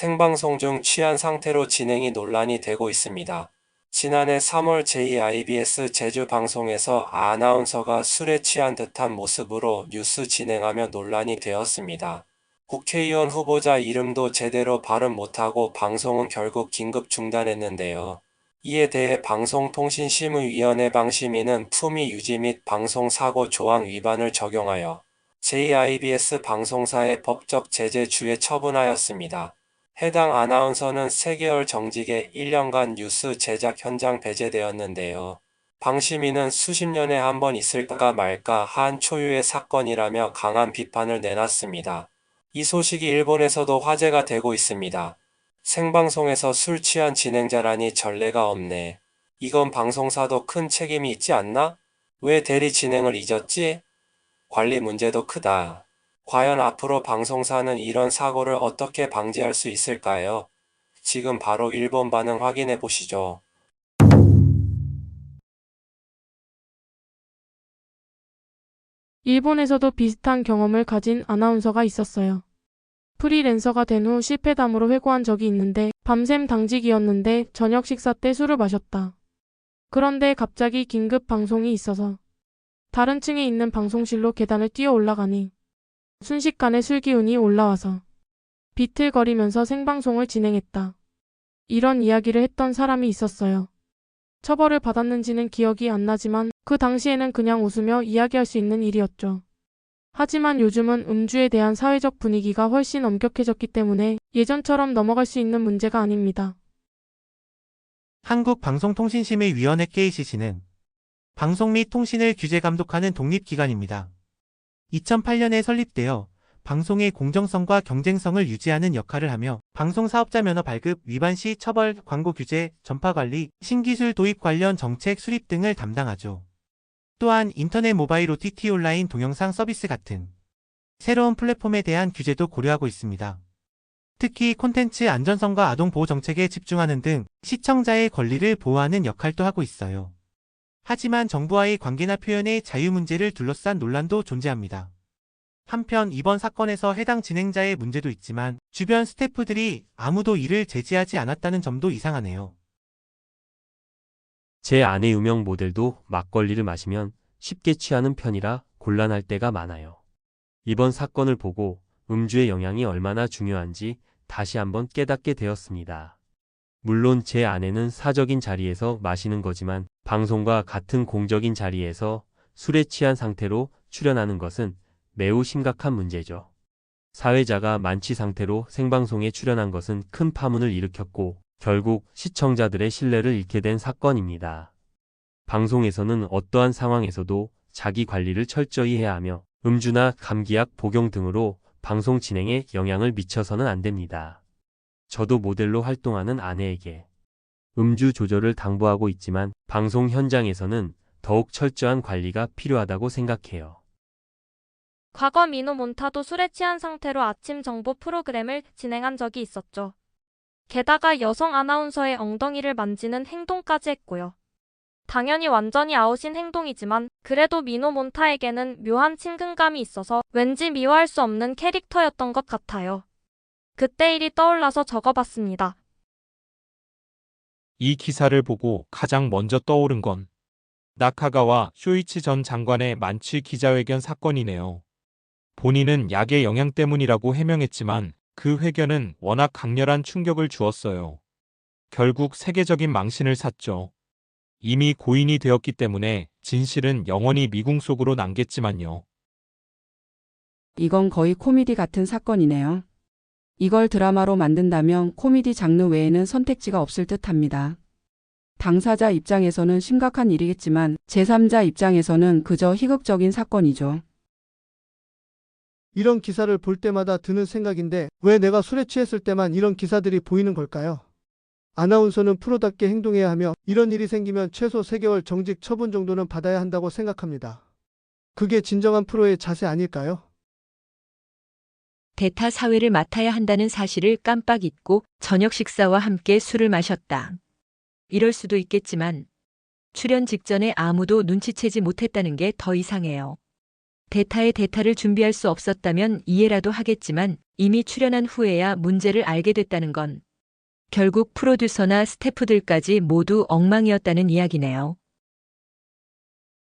생방송 중 취한 상태로 진행이 논란이 되고 있습니다. 지난해 3월 JIBS 제주 방송에서 아나운서가 술에 취한 듯한 모습으로 뉴스 진행하며 논란이 되었습니다. 국회의원 후보자 이름도 제대로 발음 못하고 방송은 결국 긴급 중단했는데요. 이에 대해 방송통신심의위원회 방심위는 품위 유지 및 방송사고 조항 위반을 적용하여 JIBS 방송사의 법적 제재 주에 처분하였습니다. 해당 아나운서는 3개월 정직에 1년간 뉴스 제작 현장 배제되었는데요. 방심위는 수십 년에 한 번 있을까 말까 한 초유의 사건이라며 강한 비판을 내놨습니다. 이 소식이 일본에서도 화제가 되고 있습니다. 생방송에서 술 취한 진행자라니 전례가 없네. 이건 방송사도 큰 책임이 있지 않나? 왜 대리 진행을 잊었지? 관리 문제도 크다. 과연 앞으로 방송사는 이런 사고를 어떻게 방지할 수 있을까요? 지금 바로 일본 반응 확인해 보시죠. 일본에서도 비슷한 경험을 가진 아나운서가 있었어요. 프리랜서가 된 후 실패담으로 회고한 적이 있는데 밤샘 당직이었는데 저녁 식사 때 술을 마셨다. 그런데 갑자기 긴급 방송이 있어서 다른 층에 있는 방송실로 계단을 뛰어 올라가니 순식간에 술 기운이 올라와서 비틀거리면서 생방송을 진행했다. 이런 이야기를 했던 사람이 있었어요. 처벌을 받았는지는 기억이 안 나지만 그 당시에는 그냥 웃으며 이야기할 수 있는 일이었죠. 하지만 요즘은 음주에 대한 사회적 분위기가 훨씬 엄격해졌기 때문에 예전처럼 넘어갈 수 있는 문제가 아닙니다. 한국방송통신심의위원회 KCC는 방송 및 통신을 규제 감독하는 독립기관입니다. 2008년에 설립되어 방송의 공정성과 경쟁성을 유지하는 역할을 하며 방송사업자 면허 발급 위반 시 처벌, 광고 규제, 전파 관리, 신기술 도입 관련 정책 수립 등을 담당하죠. 또한 인터넷 모바일 OTT 온라인 동영상 서비스 같은 새로운 플랫폼에 대한 규제도 고려하고 있습니다. 특히 콘텐츠 안전성과 아동 보호 정책에 집중하는 등 시청자의 권리를 보호하는 역할도 하고 있어요. 하지만 정부와의 관계나 표현의 자유 문제를 둘러싼 논란도 존재합니다. 한편 이번 사건에서 해당 진행자의 문제도 있지만 주변 스태프들이 아무도 이를 제지하지 않았다는 점도 이상하네요. 제 아내 유명 모델도 막걸리를 마시면 쉽게 취하는 편이라 곤란할 때가 많아요. 이번 사건을 보고 음주의 영향이 얼마나 중요한지 다시 한번 깨닫게 되었습니다. 물론 제 아내는 사적인 자리에서 마시는 거지만 방송과 같은 공적인 자리에서 술에 취한 상태로 출연하는 것은 매우 심각한 문제죠. 사회자가 만취 상태로 생방송에 출연한 것은 큰 파문을 일으켰고 결국 시청자들의 신뢰를 잃게 된 사건입니다. 방송에서는 어떠한 상황에서도 자기 관리를 철저히 해야 하며 음주나 감기약 복용 등으로 방송 진행에 영향을 미쳐서는 안 됩니다. 저도 모델로 활동하는 아내에게 음주 조절을 당부하고 있지만 방송 현장에서는 더욱 철저한 관리가 필요하다고 생각해요. 과거 미노 몬타도 술에 취한 상태로 아침 정보 프로그램을 진행한 적이 있었죠. 게다가 여성 아나운서의 엉덩이를 만지는 행동까지 했고요. 당연히 완전히 아웃인 행동이지만 그래도 미노 몬타에게는 묘한 친근감이 있어서 왠지 미워할 수 없는 캐릭터였던 것 같아요. 그때 일이 떠올라서 적어봤습니다. 이 기사를 보고 가장 먼저 떠오른 건 나카가와 쇼이치 전 장관의 만취 기자회견 사건이네요. 본인은 약의 영향 때문이라고 해명했지만 그 회견은 워낙 강렬한 충격을 주었어요. 결국 세계적인 망신을 샀죠. 이미 고인이 되었기 때문에 진실은 영원히 미궁 속으로 남겠지만요. 이건 거의 코미디 같은 사건이네요. 이걸 드라마로 만든다면 코미디 장르 외에는 선택지가 없을 듯합니다. 당사자 입장에서는 심각한 일이겠지만 제3자 입장에서는 그저 희극적인 사건이죠. 이런 기사를 볼 때마다 드는 생각인데 왜 내가 술에 취했을 때만 이런 기사들이 보이는 걸까요? 아나운서는 프로답게 행동해야 하며 이런 일이 생기면 최소 3개월 정직 처분 정도는 받아야 한다고 생각합니다. 그게 진정한 프로의 자세 아닐까요? 대타 사회를 맡아야 한다는 사실을 깜빡 잊고 저녁 식사와 함께 술을 마셨다. 이럴 수도 있겠지만 출연 직전에 아무도 눈치채지 못했다는 게 더 이상해요. 대타의 대타를 준비할 수 없었다면 이해라도 하겠지만 이미 출연한 후에야 문제를 알게 됐다는 건 결국 프로듀서나 스태프들까지 모두 엉망이었다는 이야기네요.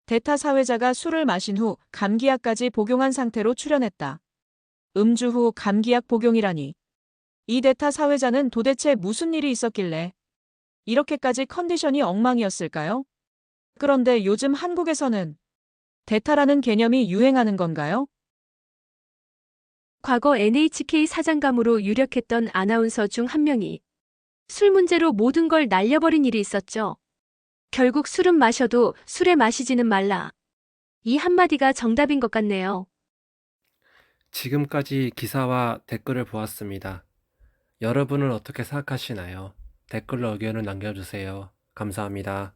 대타 사회자가 술을 마신 후 감기약까지 복용한 상태로 출연했다. 음주 후 감기약 복용이라니. 이 대타 사회자는 도대체 무슨 일이 있었길래 이렇게까지 컨디션이 엉망이었을까요? 그런데 요즘 한국에서는 대타라는 개념이 유행하는 건가요? 과거 NHK 사장감으로 유력했던 아나운서 중 한 명이 술 문제로 모든 걸 날려버린 일이 있었죠. 결국 술은 마셔도 술에 마시지는 말라. 이 한마디가 정답인 것 같네요. 지금까지 기사와 댓글을 보았습니다. 여러분은 어떻게 생각하시나요? 댓글로 의견을 남겨주세요. 감사합니다.